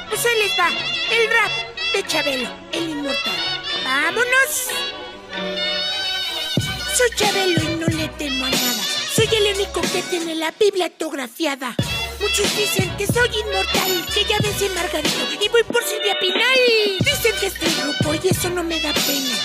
Pues ahí les va, el rap de Chabelo, el inmortal. ¡Vámonos! Soy Chabelo y no le temo a nada. Soy el único que tiene la Biblia autografiada. Muchos dicen que soy inmortal, que ya vencí Margarito y voy por Silvia Pinal. Dicen que estoy grupo y eso no me da pena,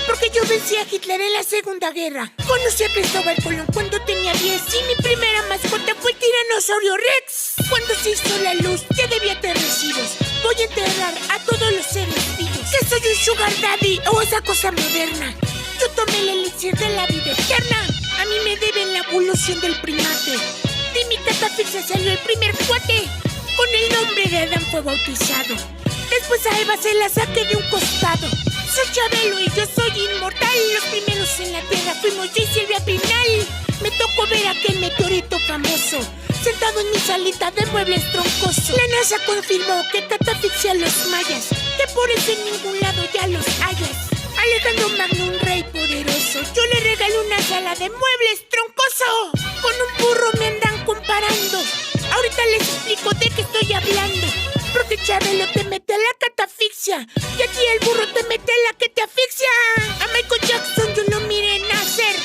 porque yo vencí a Hitler en la Segunda Guerra. Conocí a Cristóbal Colón cuando tenía 10 y mi primera mascota fue el tiranosaurio Rex. Cuando se hizo la luz ya debía tener residuos. Voy a enterrar a todos los seres vivos. ¿Que soy un sugar daddy o esa cosa moderna? Yo tomé el elixir de la vida eterna. A mí me deben la evolución del primate. De mi catafixia salió el primer cuate. Con el nombre de Adán fue bautizado. Después a Eva se la saqué de un costado. Soy Chabelo y yo soy inmortal. Los primeros en la tierra fuimos yo y Silvia Pinal. Me tocó ver aquel meteorito famoso sentado en mi salita de muebles troncosos. La NASA confirmó que catafixia a los mayas, que por eso en ningún lado ya los hayas. Alejandro Magno, un rey poderoso, yo le regalé una sala de muebles troncoso. Con un burro me andan comparando. Ahorita les explico de qué estoy hablando. Porque Chabelo te mete la catafixia y aquí el burro te mete la que te asfixia. A Michael Jackson yo lo miré nacer.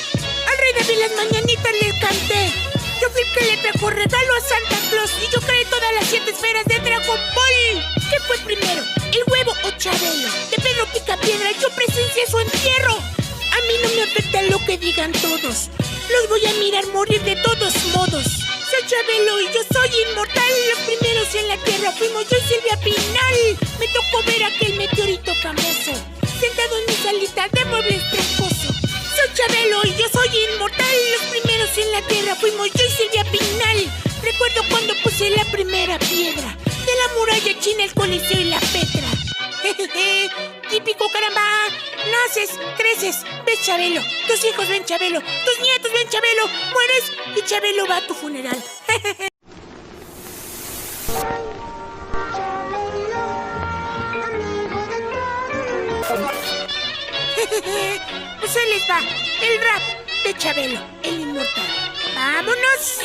Al rey David las mañanitas le canté. Yo fui el que le trajo regalo a Santa Claus y yo creé todas las 7 esferas de Dragon Ball. ¿Qué fue primero, el huevo o Chabelo? De Pedro Picapiedra yo presencié su entierro. A mí no me afecta lo que digan todos. Los voy a mirar morir de todos modos. Soy Chabelo y yo soy inmortal. Los primeros en la tierra fuimos yo y Silvia Pinal. Me tocó ver aquel meteorito famoso sentado en mi salita de muebles troncoso. Soy Chabelo y yo soy inmortal. Los primeros en la tierra fuimos yo y Silvia Pinal. Recuerdo cuando puse la primera piedra de la muralla china, el Coliseo y la Petra. Jejeje, típico caramba. Naces, creces, ves Chabelo. Tus hijos ven Chabelo. Tus nietos ven Chabelo. Mueres y Chabelo va a tu funeral. Pues ahí les va, el rap de Chabelo, el inmortal. ¡Vámonos!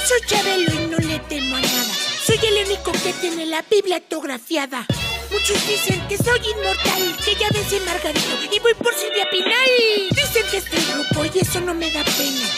Soy Chabelo y no le temo a nada. Soy el único que tiene la Biblia autografiada. Muchos dicen que soy inmortal, que ya vencí Margarito y voy por Silvia Pinal. Dicen que estoy grupo y eso no me da pena,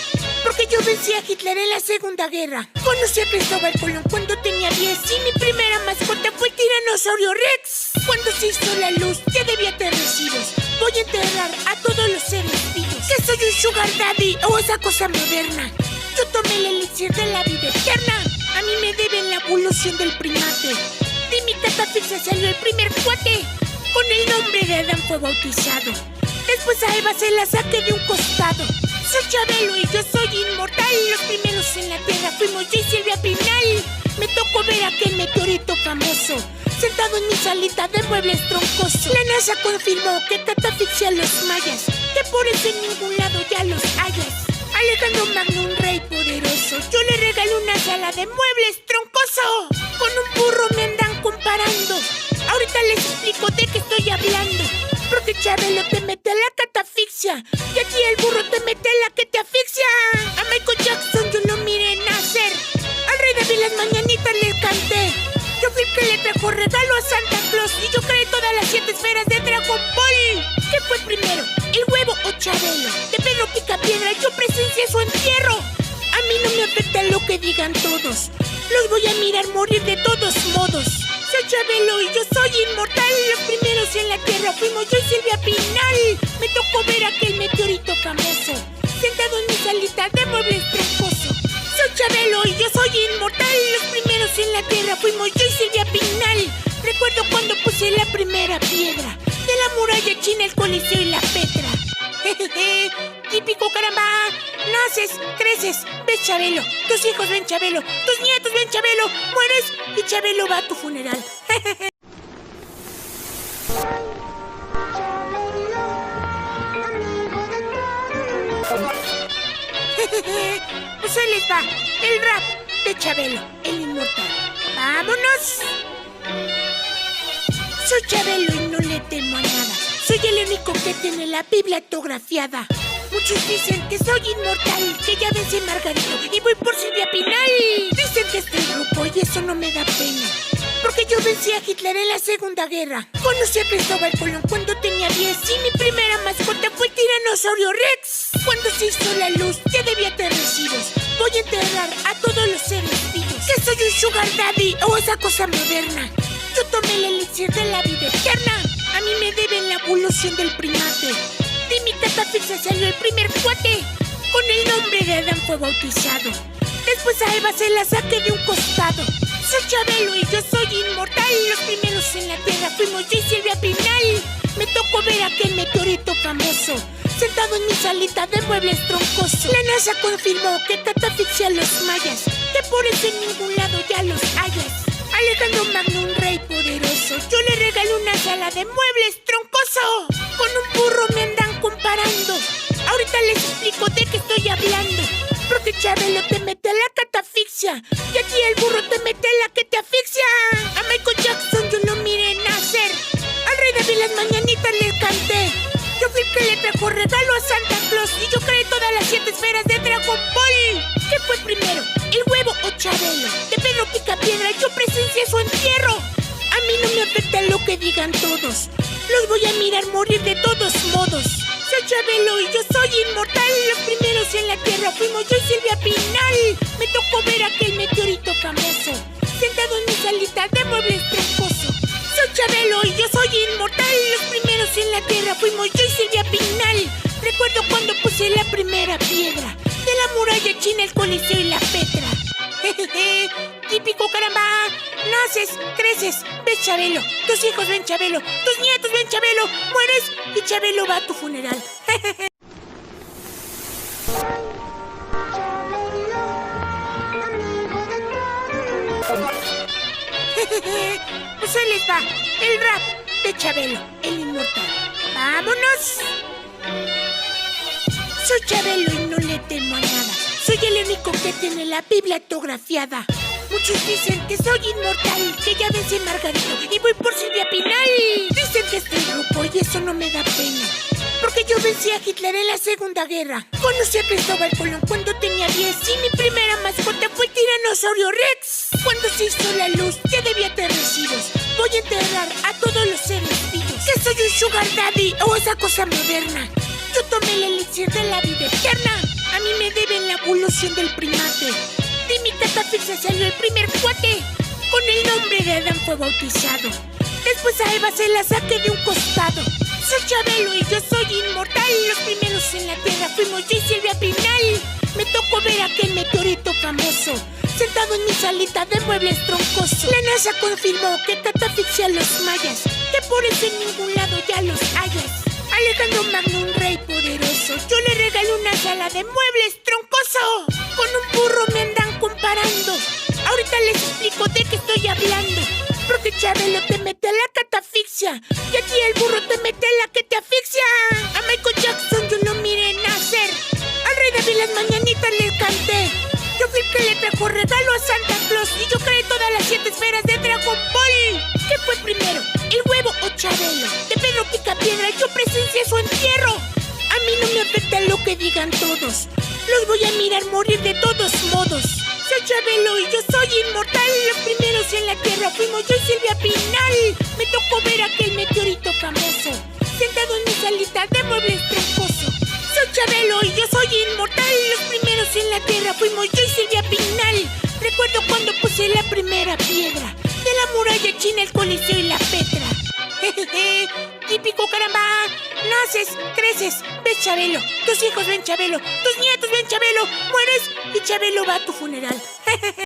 porque yo vencí a Hitler en la Segunda Guerra. Conocí a Cristóbal Colón cuando tenía 10 y mi primera mascota fue el tiranosaurio Rex. Cuando se hizo la luz ya debía tener residuos. Voy a enterrar a todos los seres vivos. ¿Que soy un sugar daddy o esa cosa moderna? Yo tomé el elixir de la vida eterna. A mí me deben la evolución del primate. De mi catafixia salió el primer cuate. Con el nombre de Adán fue bautizado. Después a Eva se la saqué de un costado. Soy Chabelo y yo soy inmortal. Los primeros en la tierra fuimos yo y Silvia Pinal. Me tocó ver aquel meteorito famoso sentado en mi salita de muebles troncosos. La NASA confirmó que catafixia a los mayas, que por eso en ningún lado ya los hayas. Alejandro Magno, un rey poderoso, yo le regalé una sala de muebles troncoso. Con un burro me andan comparando. Ahorita les explico de qué estoy hablando. Porque Chabelo te mete la catafixia y aquí el burro te mete la que te asfixia. A Michael Jackson yo lo miré nacer. Al rey David las mañanitas le canté. Yo fui el que le trajo regalo a Santa Claus y yo creé todas las 7 esferas de Dragon Ball. ¿Qué fue primero, el huevo o Chabelo? De Pedro Picapiedra yo presencié su entierro. A mí no me afecta lo que digan todos. Los voy a mirar morir de todos modos. Soy Chabelo y yo soy inmortal. Los primeros en la tierra fuimos yo y Silvia Pinal. Me tocó ver aquel meteorito famoso sentado en mi salita de muebles troncoso. Soy Chabelo y yo soy inmortal. Los primeros en la tierra fuimos yo y Silvia Pinal. Recuerdo cuando puse la primera piedra de la muralla china, el Coliseo y la Petra. Jejeje, típico caramba. Naces, creces, ves Chabelo. Tus hijos ven Chabelo. Tus nietos ven Chabelo. Mueres y Chabelo va a tu funeral. Pues ahí les va, el rap de Chabelo, el inmortal. ¡Vámonos! Soy Chabelo y no le temo a nada. Soy el único que tiene la Biblia autografiada. Muchos dicen que soy inmortal, que ya vencí Margarito y voy por Silvia Pinal. Dicen que estoy grupo y eso no me da pena, porque yo vencí a Hitler en la Segunda Guerra. Conocí a Cristóbal Colón cuando tenía 10 y mi primera mascota fue el Tiranosaurio Rex. Cuando se hizo la luz ya debía tener recibos. Voy a enterrar a todos los seres vivos. Que soy un sugar daddy o esa cosa moderna. Yo tomé el elixir de la vida eterna. A mí me deben la evolución del primate. De mi catafixia salió el primer cuate. Con el nombre de Adán fue bautizado. Después a Eva se la saqué de un costado. Soy Chabelo y yo soy inmortal. Los primeros en la tierra fuimos yo y Silvia Pinal. Me tocó ver aquel meteorito famoso sentado en mi salita de muebles troncosos. La NASA confirmó que catafixia a los mayas, que por eso en ningún lado ya los hayas. Alejandro Magno, un rey poderoso, yo le regalé una sala de muebles troncoso. Con un burro me andan comparando. Ahorita les explico de qué estoy hablando. Porque Chabelo te mete la catafixia y aquí el burro te mete la que te asfixia. A Michael Jackson yo lo miré nacer. Al rey David las mañanitas le canté. Yo fui el que le trajo regalo a Santa Claus y yo creé todas las 7 esferas de Dragon Ball. ¿Qué fue primero, el huevo o Chabelo? De Pedro Picapiedra yo presencié su entierro. A mí no me afecta lo que digan todos. Los voy a mirar morir de todos modos. Soy Chabelo y yo soy inmortal. Los primeros en la tierra fuimos yo y Silvia Pinal. Me tocó ver aquel meteorito famoso sentado en mi salita de muebles troncosos. Soy Chabelo y yo soy inmortal. Los primeros en la tierra fuimos yo y Silvia Pinal. Recuerdo cuando puse la primera piedra de la muralla china, el Coliseo y la Petra. Típico, caramba. Naces, creces, ves Chabelo. Tus hijos ven Chabelo. Tus nietos ven Chabelo. Mueres y Chabelo va a tu funeral. Pues ahí les va el rap de Chabelo, el inmortal. ¡Vámonos! Soy Chabelo y no le temo a nada. Soy el único que tiene la Biblia autografiada. Muchos dicen que soy inmortal, que ya vencí Margarito y voy por Silvia Pinal. Dicen que estoy grupo y eso no me da pena, porque yo vencí a Hitler en la Segunda Guerra. Conocí a Cristóbal Colón cuando tenía 10 y mi primera mascota fue el Tiranosaurio Rex. Cuando se hizo la luz ya debía tener recibos. Voy a enterrar a todos los seres vivos. Que soy un sugar daddy o esa cosa moderna. Yo tomé el elixir de la vida eterna. A mí me deben la evolución del primate. De mi catafixia salió el primer cuate. Con el nombre de Adán fue bautizado. Después a Eva se la saqué de un costado. Soy Chabelo y yo soy inmortal. Los primeros en la tierra fuimos yo y Silvia Pinal. Me tocó ver aquel meteorito famoso sentado en mi salita de muebles troncosos. La NASA confirmó que catafixia a los mayas, que por eso en ningún lado ya los hayas. Alejandro Magno, un rey poderoso, yo le regalé una sala de muebles troncoso. Con un burro me andan comparando. Ahorita les explico de qué estoy hablando. Porque Chabelo te mete la catafixia y aquí el burro te mete la que te asfixia. A Michael Jackson yo lo miré nacer. Al rey David las mañanitas le canté. Yo fui el que le trajo regalo a Santa Claus y yo creé todas las 7 esferas de Dragon Ball. ¿Qué fue primero, el huevo o Chabelo? De Pedro Picapiedra yo presencié su entierro. A mí no me afecta lo que digan todos. Los voy a mirar morir de todos modos. Soy Chabelo y yo soy inmortal. Los primeros en la tierra fuimos yo y Silvia Pinal. Me tocó ver aquel meteorito famoso sentado en mi salita de muebles troncosos. Soy Chabelo y yo soy inmortal. Los primeros en la tierra fuimos yo y Silvia Pinal. Recuerdo cuando puse la primera piedra de la muralla china, el Coliseo y la Petra. Típico, caramba. Naces, creces, ves Chabelo. Tus hijos ven Chabelo. Tus nietos ven Chabelo. Mueres y Chabelo va a tu funeral.